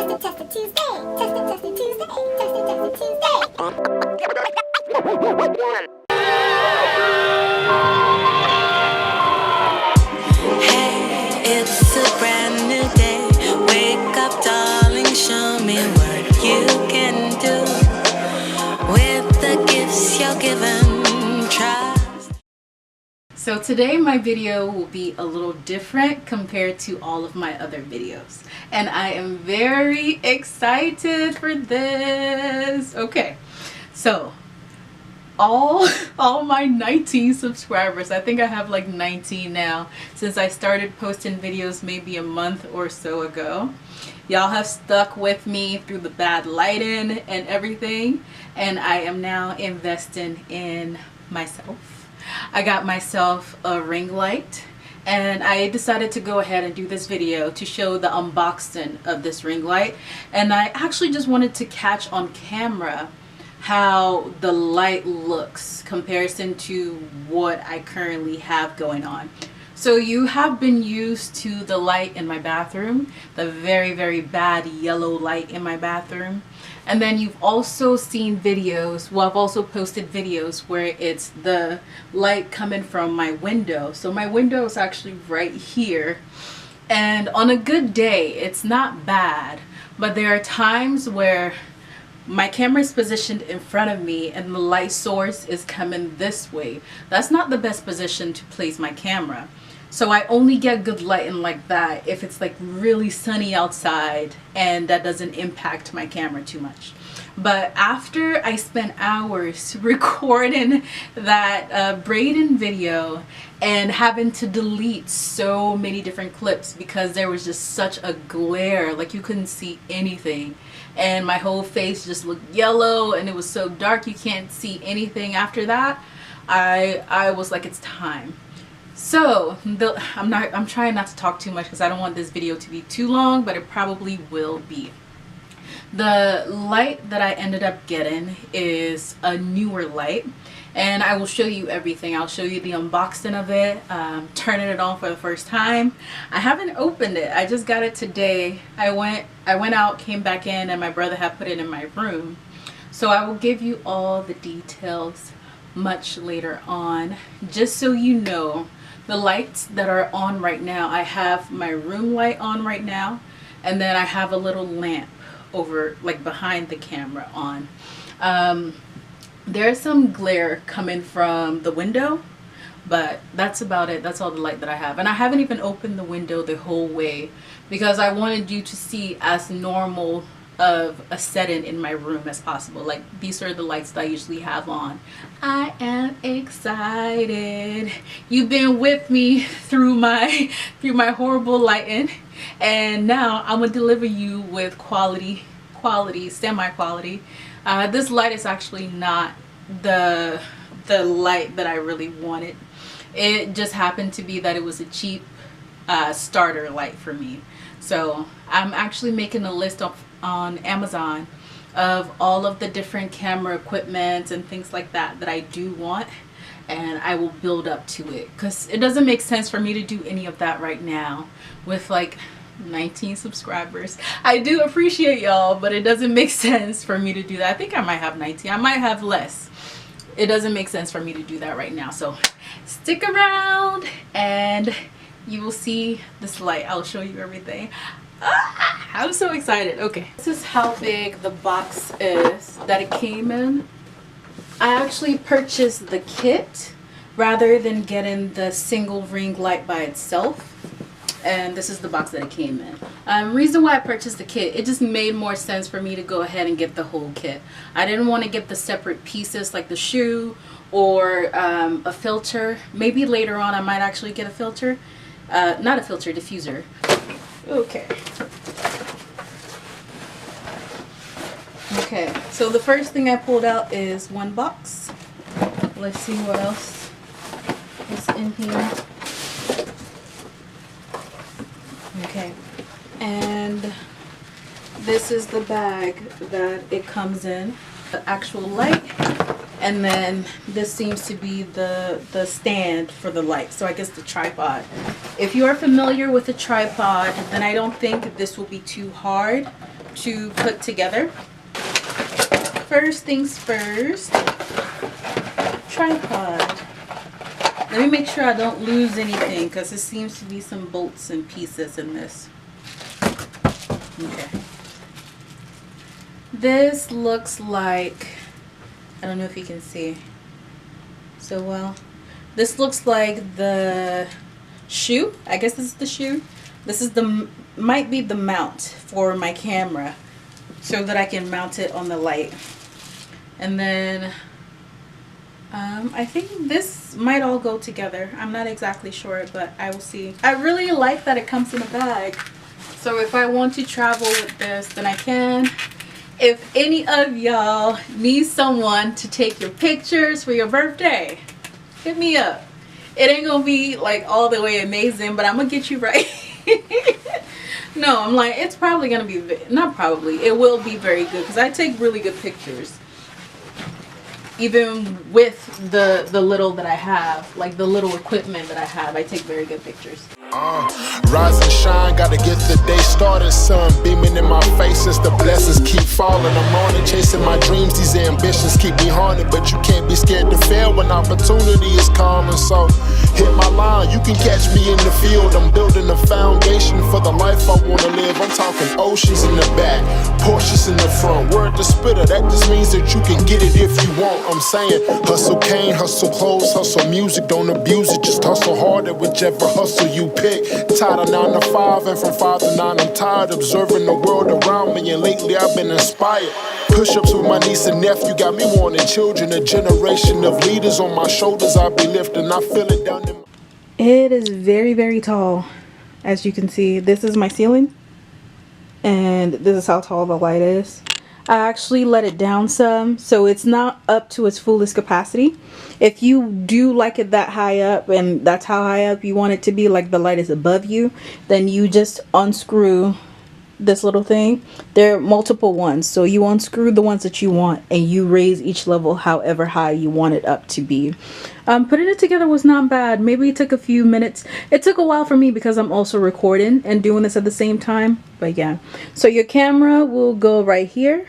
Test it Tuesday. Test it Tuesday. Test it Tuesday. Hey, it's a brand new day. Wake up, darling, show me what you can do with the gifts you're given. Trust. So today my video will be a little different compared to all of my other videos, and I am very excited for this. Okay, so all my 19 subscribers, I think I have like 19 now since I started posting videos maybe a month or so ago. Y'all have stuck with me through the bad lighting and everything, and I am now investing in myself. I got myself a ring light, and I decided to go ahead and do this video to show the unboxing of this ring light. And I actually just wanted to catch on camera how the light looks comparison to what I currently have going on. So you have been used to the light in my bathroom, the very bad yellow light in my bathroom. And then you've also seen videos, well, I've also posted videos where it's the light coming from my window. So my window is actually right here. And on a good day, it's not bad. But there are times where my camera is positioned in front of me and the light source is coming this way. That's not the best position to place my camera. So I only get good lighting like that if it's like really sunny outside and that doesn't impact my camera too much. But after I spent hours recording that braiding video and having to delete so many different clips because there was just such a glare, like you couldn't see anything, and my whole face just looked yellow and it was so dark you can't see anything after that, I was like, it's time. So I'm trying not to talk too much because I don't want this video to be too long, but it probably will be. The light that I ended up getting is a Neewer light, and I will show you everything. I'll show you the unboxing of it, turning it on for the first time. I haven't opened it. I just got it today. I went out, came back in, and my brother had put it in my room. So I will give you all the details much later on. Just so you know, the lights that are on right now, I have my room light on right now, and then I have a little lamp over like behind the camera on. There's some glare coming from the window, but that's about it. That's all the light that I have, and I haven't even opened the window the whole way because I wanted you to see as normal of a setting in my room as possible. Like, these are the lights that I usually have on. I am excited. You've been with me through my horrible lighting, and now I'm gonna deliver you with quality, semi-quality. This light is actually not the light that I really wanted. It just happened to be that it was a cheap starter light for me. So I'm actually making a list on Amazon of all of the different camera equipment and things like that I do want, and I will build up to it because it doesn't make sense for me to do any of that right now with like 19 subscribers. I do appreciate y'all, but it doesn't make sense for me to do that. I think I might have 19. I might have less. It doesn't make sense for me to do that right now. So stick around and you will see this light. I'll show you everything. I'm so excited. Okay, this is how big the box is that it came in. I actually purchased the kit rather than getting the single ring light by itself, and this is the box that it came in. Reason why I purchased the kit, it just made more sense for me to go ahead and get the whole kit. I didn't want to get the separate pieces like the shoe or a filter. Maybe later on I might actually get a filter. Not a filter, diffuser. Okay. Okay, so the first thing I pulled out is one box. Let's see what else is in here. Okay, and this is the bag that it comes in. The actual light And then this seems to be the stand for the light. So I guess the tripod. If you are familiar with a tripod, then I don't think this will be too hard to put together. First things first, tripod. Let me make sure I don't lose anything because there seems to be some bolts and pieces in this. Okay. This looks like, I don't know if you can see so well. This looks like the shoe. I guess this is the shoe. This is might be the mount for my camera so that I can mount it on the light. And then I think this might all go together. I'm not exactly sure, but I will see. I really like that it comes in a bag. So if I want to travel with this, then I can. If any of y'all need someone to take your pictures for your birthday, hit me up. It ain't gonna be like all the way amazing, but I'm gonna get you right. No, I'm like, it's probably gonna be, not probably, it will be very good because I take really good pictures. Even with the little that I have, like the little equipment that I have, I take very good pictures. Rise and shine, gotta get the day started. Sun beaming in my face as the blessings keep falling. I'm on it, chasing my dreams, these ambitions keep me haunted. But you can't be scared to fail when opportunity is calling. So hit my line, you can catch me in the field. I'm building a foundation for the life I wanna live. I'm talking oceans in the back, Porsches in the front. Word to spitter, that just means that you can get it if you want. I'm saying hustle cane, hustle clothes, hustle music. Don't abuse it, just hustle harder, whichever hustle you pick. Tired of 9 to 5 and from 5 to 9 I'm tired observing the world around me, and lately I've been inspired. Push-ups with my niece and nephew got me wanting children. A generation of leaders on my shoulders I'll be lifting. I feel it down in my... It is very, very tall. As you can see, this is my ceiling. And this is how tall the light is. I actually let it down some, so it's not up to its fullest capacity. If you do like it that high up, and that's how high up you want it to be, like the light is above you, then you just unscrew this little thing. There are multiple ones, so you unscrew the ones that you want and you raise each level however high you want it up to be. Putting it together was not bad. Maybe it took a few minutes. It took a while for me because I'm also recording and doing this at the same time, but yeah. So your camera will go right here,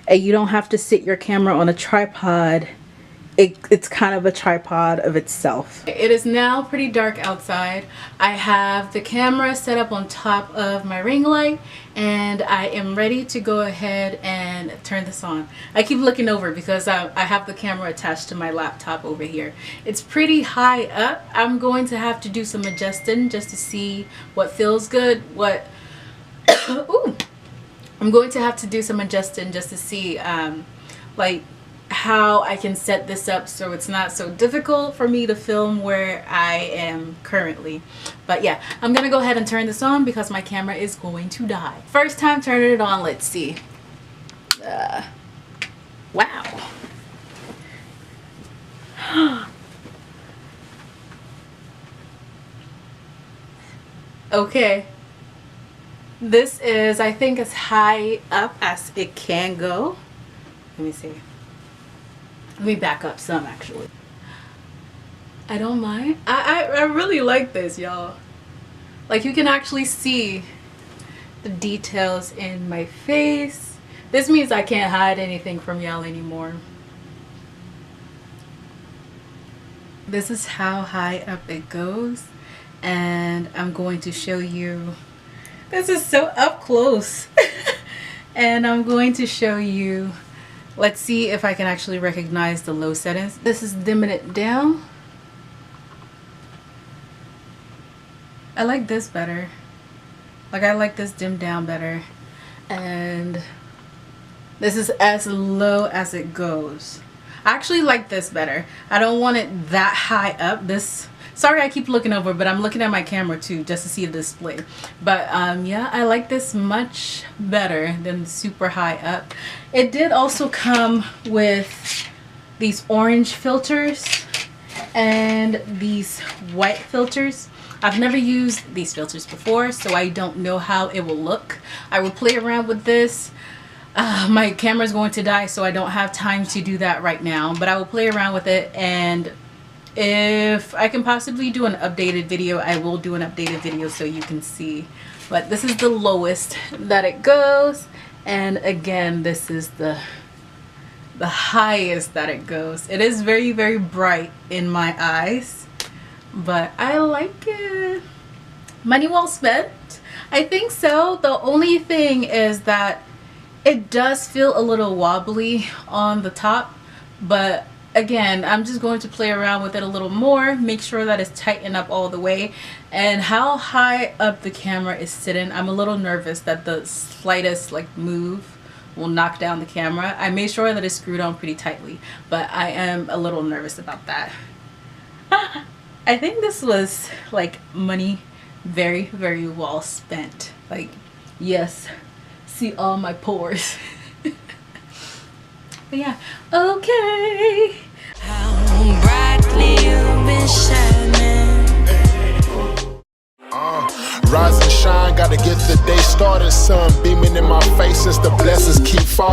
and you don't have to sit your camera on a tripod. It's kind of a tripod of itself. It is now pretty dark outside. I have the camera set up on top of my ring light, and I am ready to go ahead and turn this on. I keep looking over because I have the camera attached to my laptop over here. It's pretty high up. I'm going to have to do some adjusting just to see what feels good, what ooh. I'm going to have to do some adjusting just to see like how I can set this up so it's not so difficult for me to film where I am currently. But yeah, I'm gonna go ahead and turn this on because my camera is going to die. First time turning it on, let's see. Wow. Okay. This is, I think, as high up as it can go. Let me see. Let me back up some, actually. I don't mind. I really like this, y'all. Like, you can actually see the details in my face. This means I can't hide anything from y'all anymore. This is how high up it goes. And I'm going to show you. This is so up close. And I'm going to show you. Let's see if I can actually recognize the low settings. This is dimming it down. I like this better. Like, I like this dimmed down better. And this is as low as it goes. I actually like this better. I don't want it that high up. This, sorry I keep looking over, but I'm looking at my camera too just to see the display. But yeah, I like this much better than super high up. It did also come with these orange filters and these white filters. I've never used these filters before, so I don't know how it will look. I will play around with this. My camera's going to die, so I don't have time to do that right now, but I will play around with it, and if I can possibly do an updated video, I will do an updated video so you can see. But this is the lowest that it goes, and again, this is the highest that it goes. It is very, very bright in my eyes, but I like it. Money well spent? I think so. The only thing is that it does feel a little wobbly on the top, but again, I'm just going to play around with it a little more, make sure that it's tightened up all the way. And how high up the camera is sitting, I'm a little nervous that the slightest like move will knock down the camera. I made sure that it's screwed on pretty tightly, but I am a little nervous about that. I think this was like money very, very well spent. Like, yes, see all my pores. But yeah, okay. How brightly you've been shining. Rise and shine, gotta get the day started. Sun beaming in my face as the blessings keep falling.